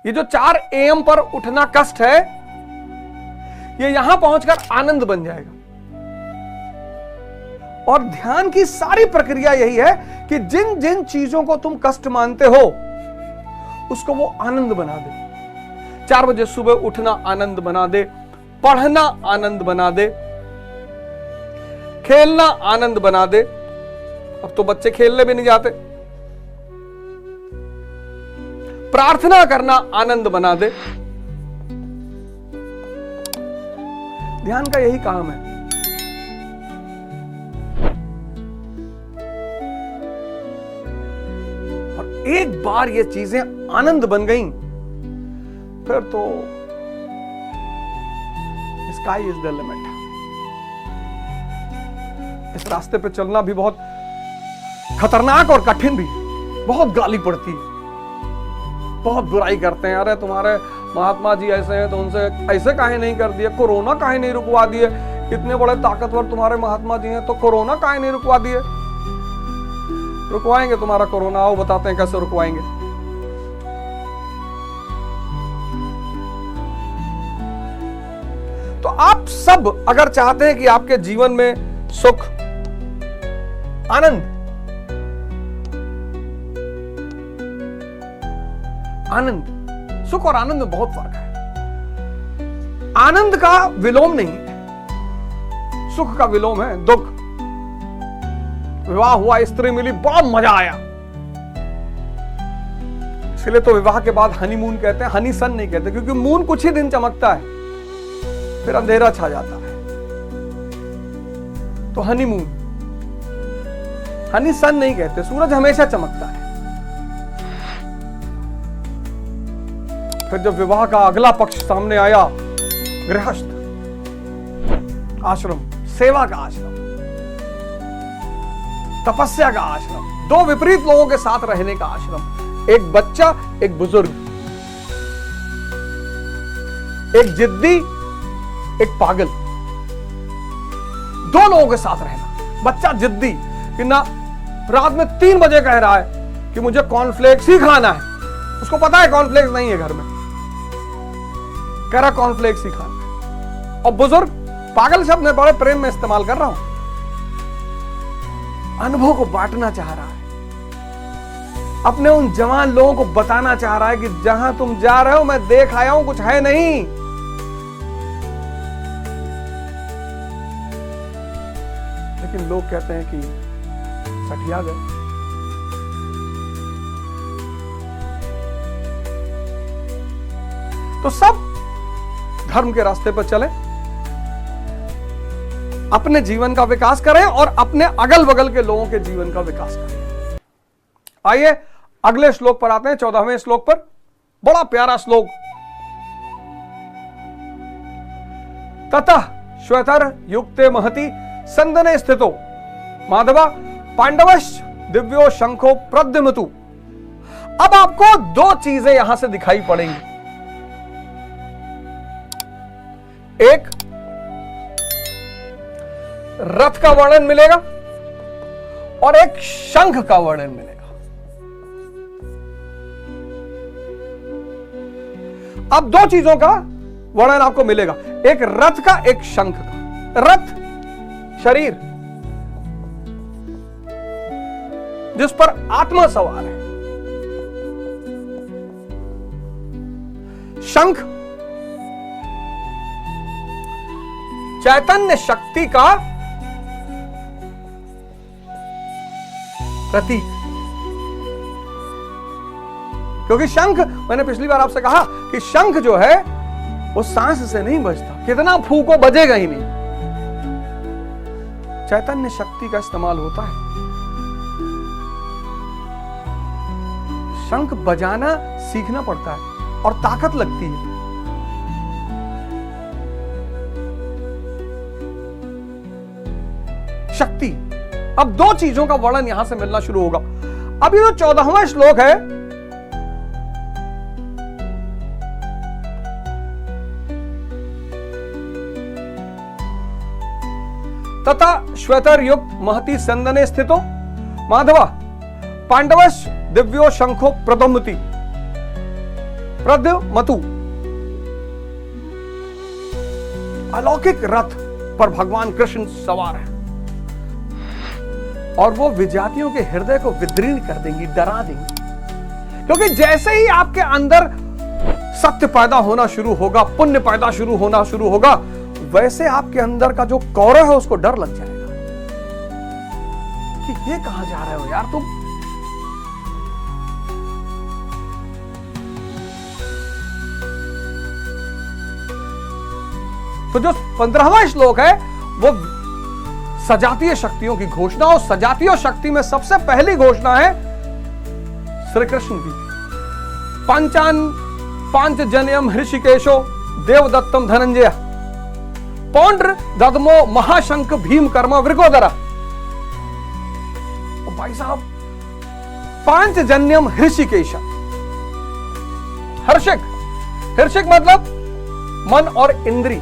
ये जो 4 AM पर उठना कष्ट है, ये यहां पहुंचकर आनंद बन जाएगा। और ध्यान की सारी प्रक्रिया यही है कि जिन जिन चीजों को तुम कष्ट मानते हो उसको वो आनंद बना दे। 4 बजे सुबह उठना आनंद बना दे, पढ़ना आनंद बना दे, खेलना आनंद बना दे। अब तो बच्चे खेलने भी नहीं जाते। प्रार्थना करना आनंद बना दे। ध्यान का यही काम है। और एक बार ये चीजें आनंद बन गईं, फिर तो स्काई इज द लिमिट। इस रास्ते पे चलना भी बहुत खतरनाक और कठिन भी, बहुत गाली पड़ती है, बहुत बुराई करते हैं। अरे तुम्हारे महात्मा जी ऐसे हैं तो उनसे ऐसे काहे नहीं कर दिए, कोरोना काहे नहीं रुकवा दिए, इतने बड़े ताकतवर तुम्हारे महात्मा जी हैं तो कोरोना काहे नहीं रुकवा दिए। रुकवाएंगे तुम्हारा कोरोना, आओ बताते हैं कैसे रुकवाएंगे। तो आप सब अगर चाहते हैं कि आपके जीवन में सुख, आनंद सुख और आनंद में बहुत फर्क है। आनंद का विलोम नहीं है, सुख का विलोम है दुख। विवाह हुआ, स्त्री मिली, बहुत मजा आया, इसलिए तो विवाह के बाद हनीमून कहते हैं, हनी सन नहीं कहते, क्योंकि मून कुछ ही दिन चमकता है फिर अंधेरा छा जाता है। तो हनीमून, हनी सन नहीं कहते, सूरज हमेशा चमकता है। फिर जब विवाह का अगला पक्ष सामने आया, गृहस्थ आश्रम, सेवा का आश्रम, तपस्या का आश्रम, 2 विपरीत लोगों के साथ रहने का आश्रम, एक बच्चा एक बुजुर्ग, एक जिद्दी एक पागल, 2 लोगों के साथ रहना। बच्चा जिद्दी कि ना, रात में 3 बजे कह रहा है कि मुझे कॉर्नफ्लेक्स ही खाना है, उसको पता है कॉर्नफ्लेक्स नहीं है घर में, कह रहा कॉर्नफ्लेक्स ही खाना है। और बुजुर्ग, पागल शब्द मैं बड़े प्रेम में इस्तेमाल कर रहा हूं, अनुभव को बांटना चाह रहा है, अपने उन जवान लोगों को बताना चाह रहा है कि जहां तुम जा रहे हो मैं देख आया हूं, कुछ है नहीं। लेकिन लोग कहते हैं कि सठिया गए। तो सब धर्म के रास्ते पर चले, अपने जीवन का विकास करें और अपने अगल बगल के लोगों के जीवन का विकास करें। आइए अगले श्लोक पर आते हैं, 14वें श्लोक पर। बड़ा प्यारा श्लोक। ततः श्वेतर युक्ते महति संदने स्थितो माधवा पांडवश्च दिव्यो शंखो प्रद्युम्नतु। अब आपको 2 चीजें यहां से दिखाई पड़ेंगी। एक, रथ का वर्णन मिलेगा और एक शंख का वर्णन मिलेगा। अब 2 चीजों का वर्णन आपको मिलेगा, एक रथ का एक शंख का। रथ शरीर जिस पर आत्मा सवार है, शंख चैतन्य शक्ति का प्रतीक। क्योंकि शंख, मैंने पिछली बार आपसे कहा कि शंख जो है वो सांस से नहीं बजता, कितना फूको बजेगा ही नहीं, चैतन्य शक्ति का इस्तेमाल होता है। शंख बजाना सीखना पड़ता है और ताकत लगती है। शक्ति। अब 2 चीजों का वर्णन यहां से मिलना शुरू होगा। अब ये जो 14वां श्लोक है, तथा श्वेतर युक्त महति संदने स्थितो माधवा पांडवश दिव्यो शंखो प्रद्युम्नति। प्रद्युमतु अलौकिक रथ पर भगवान कृष्ण सवार है और वो विजातियों के हृदय को विदीर्ण कर देंगी, डरा देंगी। क्योंकि जैसे ही आपके अंदर सत्य पैदा होना शुरू होगा, पुण्य पैदा होना शुरू होगा, वैसे आपके अंदर का जो कौरव है उसको डर लग जाएगा कि ये कहां जा रहे हो यार तुम। तो जो 15वां श्लोक है वो सजातीय शक्तियों की घोषणा, और सजातीय शक्ति में सबसे पहली घोषणा है श्री कृष्ण की। पांचजन्यम हृषिकेशो देवदत्तम धनंजय पौंड्र ददमो महाशंख भीम कर्म वृकोदरा। भाई साहब, पांचजन्यम हृषिकेश, हर्षिक मतलब मन और इंद्री,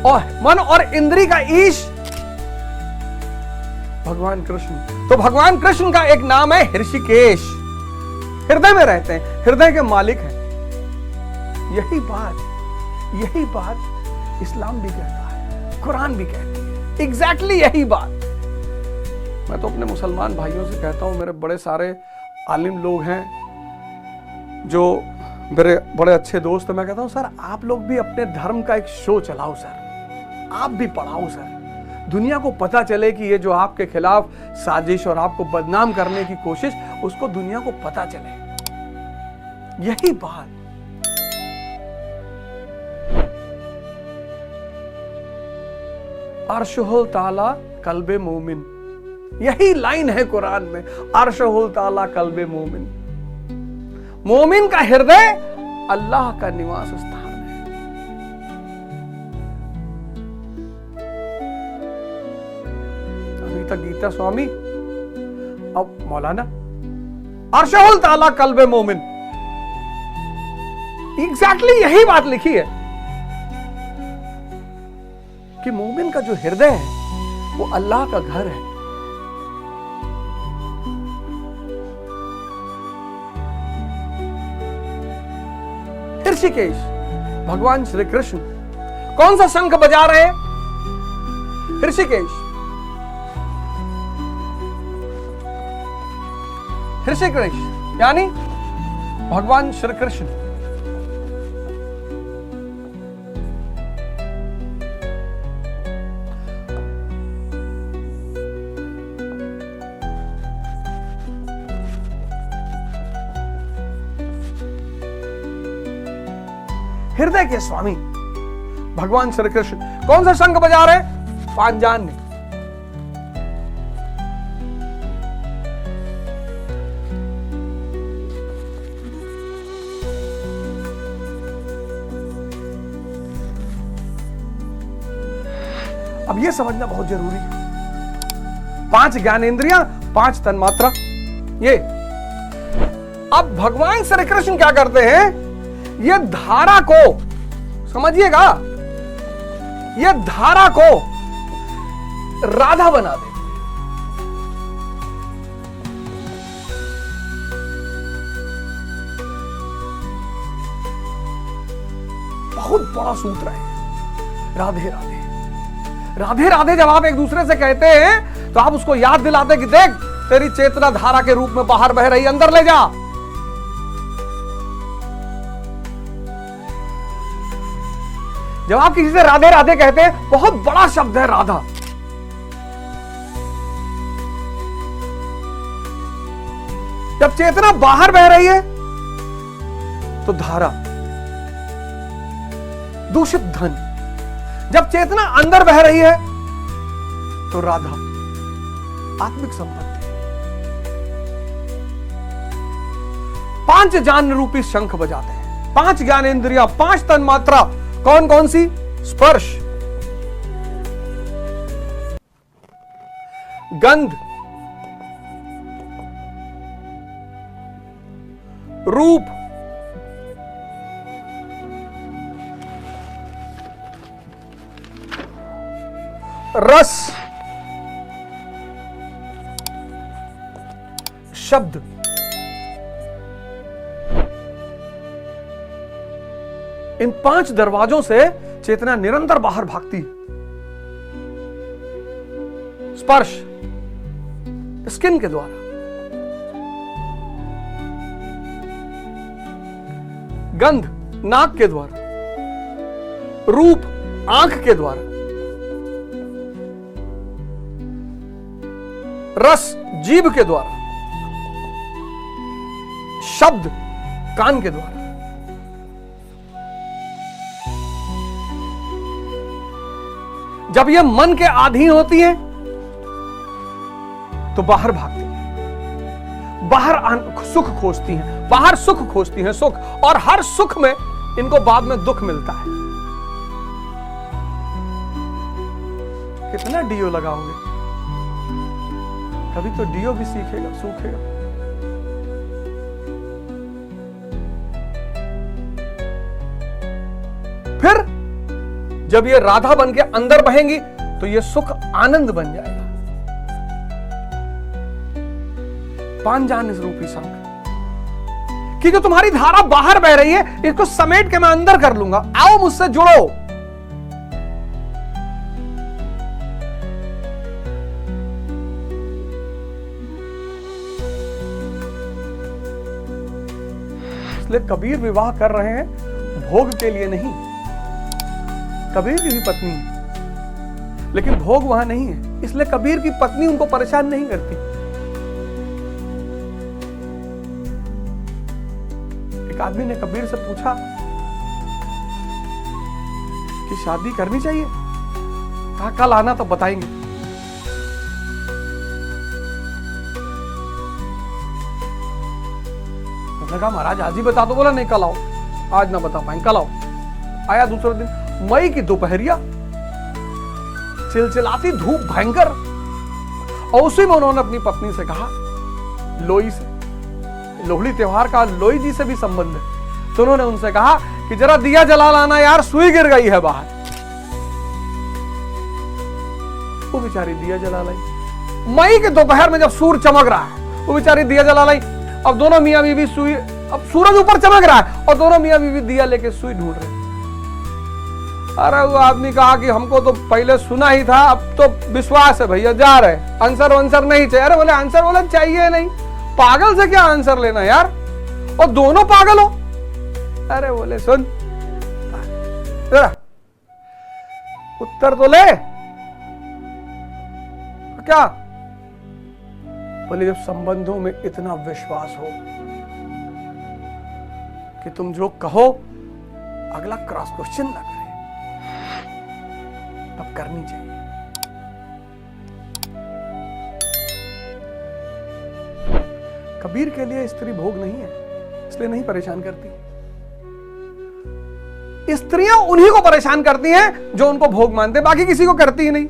और मन और इंद्री का ईश भगवान कृष्ण। तो भगवान कृष्ण का एक नाम है हृषिकेश, हृदय में रहते हैं, हृदय के मालिक हैं। यही बात इस्लाम भी कहता है, कुरान भी कहती है, एग्जैक्टली यही बात। मैं तो अपने मुसलमान भाइयों से कहता हूं, मेरे बड़े सारे आलिम लोग हैं जो मेरे बड़े अच्छे दोस्त हैं, मैं कहता हूं सर आप लोग भी अपने धर्म का एक शो चलाओ सर, आप भी पढ़ाओ सर, दुनिया को पता चले कि ये जो आपके खिलाफ साजिश और आपको बदनाम करने की कोशिश, उसको दुनिया को पता चले। यही बात अर्शहुल ताला कल्बे मोमिन, यही लाइन है कुरान में, अर्शहुल ताला कल्बे मोमिन। मोमिन का हृदय अल्लाह का निवास स्थान है। अभी तक गीता स्वामी, अब मौलाना, अर्शहुल ताला कल्बे मोमिन, एग्जैक्टली यही बात लिखी है कि मोमिन का जो हृदय है वो अल्लाह का घर है। ऋषिकेश, भगवान श्री कृष्ण कौन सा शंख बजा रहे हैं? ऋषिकेश, ऋषिकेश यानी भगवान श्री कृष्ण। हृदय के स्वामी भगवान श्री कृष्ण कौन सा शंख बजा रहे? पांचजन्य। अब यह समझना बहुत जरूरी है, 5 ज्ञानेंद्रियां, 5 तन्मात्रा। ये अब भगवान श्री कृष्ण क्या करते हैं, ये धारा को समझिएगा, ये धारा को राधा बना दे। बहुत बड़ा सूत्र है राधे राधे। राधे राधे जब आप एक दूसरे से कहते हैं तो आप उसको याद दिलाते कि देख तेरी चेतना धारा के रूप में बाहर बह रही, अंदर ले जा। जब आप किसी से राधे राधे कहते हैं, बहुत बड़ा शब्द है राधा। जब चेतना बाहर बह रही है तो धारा, दूषित धन। जब चेतना अंदर बह रही है तो राधा, आत्मिक संपत्ति। 5 ज्ञान रूपी शंख बजाते हैं, 5 ज्ञानेंद्रियां, 5 तन्मात्रा। कौन कौन सी? स्पर्श, गंध, रूप, रस, शब्द। इन 5 दरवाजों से चेतना निरंतर बाहर भागती है। स्पर्श स्किन के द्वारा, गंध नाक के द्वारा, रूप आंख के द्वारा, रस जीभ के द्वारा, शब्द कान के द्वारा। जब ये मन के अधीन होती है तो बाहर भागती है, बाहर सुख खोजती हैं, बाहर सुख खोजती हैं, सुख, और हर सुख में इनको बाद में दुख मिलता है। कितना डीओ लगाओगे, कभी तो डीओ भी सीखेगा, सूखेगा। फिर जब ये राधा बन के अंदर बहेंगी तो ये सुख आनंद बन जाएगा। पांजान रूपी शंख कि जो तुम्हारी धारा बाहर बह रही है, इसको समेट के मैं अंदर कर लूंगा, आओ मुझसे जुड़ो। इसलिए कबीर विवाह कर रहे हैं भोग के लिए नहीं। कबीर की भी पत्नी है लेकिन भोग वहां नहीं है, इसलिए कबीर की पत्नी उनको परेशान नहीं करती। एक आदमी ने कबीर से पूछा कि शादी करनी चाहिए, कहा कल आना तो बताएंगे। उसने कहा महाराज आज ही बता दो। बोला नहीं कल आओ, आज ना बता पाएंगे, कल आओ। आया दूसरे दिन, मई की दोपहरिया, चिलचिलाती धूप भयंकर, और उसी में उन्होंने अपनी पत्नी से कहा, लोई से, लोहड़ी त्योहार का लोई जी से भी संबंध है, तो उन्होंने उनसे कहा कि जरा दिया जला लाना यार, सुई गिर गई है बाहर। वो बेचारी दिया जला लाई। मई के दोपहर में जब सूरज चमक रहा है, वो बेचारी दिया जला लाई। अब दोनों मियां बीवी सुई, अब सूरज ऊपर चमक रहा है और दोनों मियां बीवी दिया लेके सुई ढूंढ रहे। अरे वो आदमी कहा कि हमको तो पहले सुना ही था, अब तो विश्वास है भैया, जा रहे, आंसर वांसर नहीं चाहिए। अरे बोले आंसर बोले चाहिए नहीं, पागल से क्या आंसर लेना यार, और दोनों पागल हो। अरे बोले सुन जरा उत्तर तो ले। क्या बोले जब संबंधों में इतना विश्वास हो कि तुम जो कहो अगला क्रॉस क्वेश्चन ना करे, तब करनी चाहिए। कबीर के लिए स्त्री भोग नहीं है, इसलिए नहीं परेशान करती। स्त्रियां उन्हीं को परेशान करती हैं जो उनको भोग मानते, बाकी किसी को करती ही नहीं।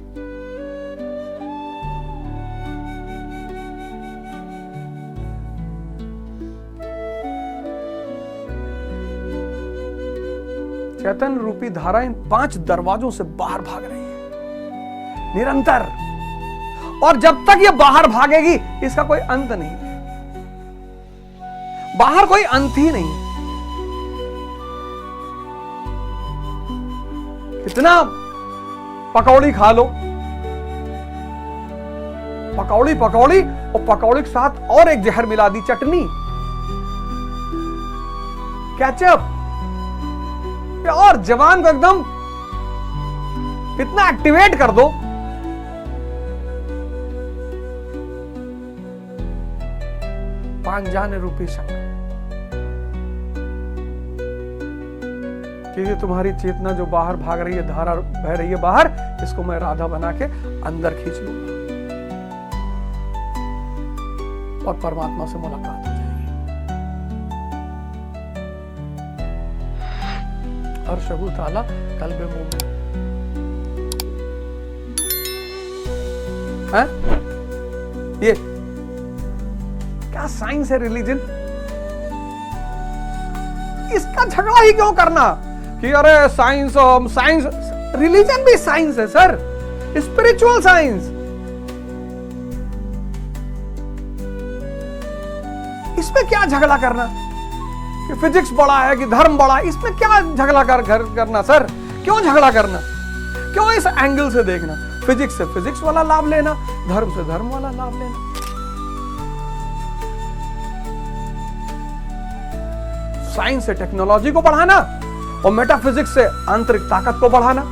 चैतन्य रूपी धारा इन 5 दरवाजों से बाहर भाग रही है निरंतर, और जब तक ये बाहर भागेगी इसका कोई अंत नहीं है। बाहर कोई अंत ही नहीं। कितना पकौड़ी खा लो, पकौड़ी पकौड़ी, और पकौड़ी के साथ और एक जहर मिला दी, चटनी, केचप, और जवान को एकदम इतना एक्टिवेट कर दो। पांजान रूपी शंख कि ये तुम्हारी चेतना जो बाहर भाग रही है, धारा बह रही है बाहर, इसको मैं राधा बना के अंदर खींच लूंगा और परमात्मा से मुलाकात हो जाएगी। अर्शहु ताला कल्बे मोमिन। ये क्या साइंस है रिलीजन? इसका झगड़ा ही क्यों करना कि अरे साइंस, साइंस, रिलीजन भी साइंस है सर, स्पिरिचुअल साइंस। इसमें क्या झगड़ा करना? कि फिजिक्स बड़ा है कि धर्म बड़ा है, इसमें क्या झगड़ा करना सर? क्यों झगड़ा करना? क्यों इस एंगल से देखना? फिजिक्स से फिजिक्स वाला लाभ लेना, धर्म से धर्म वाला लाभ लेना। साइंस से टेक्नोलॉजी को बढ़ाना और मेटाफिजिक्स से आंतरिक ताकत को बढ़ाना।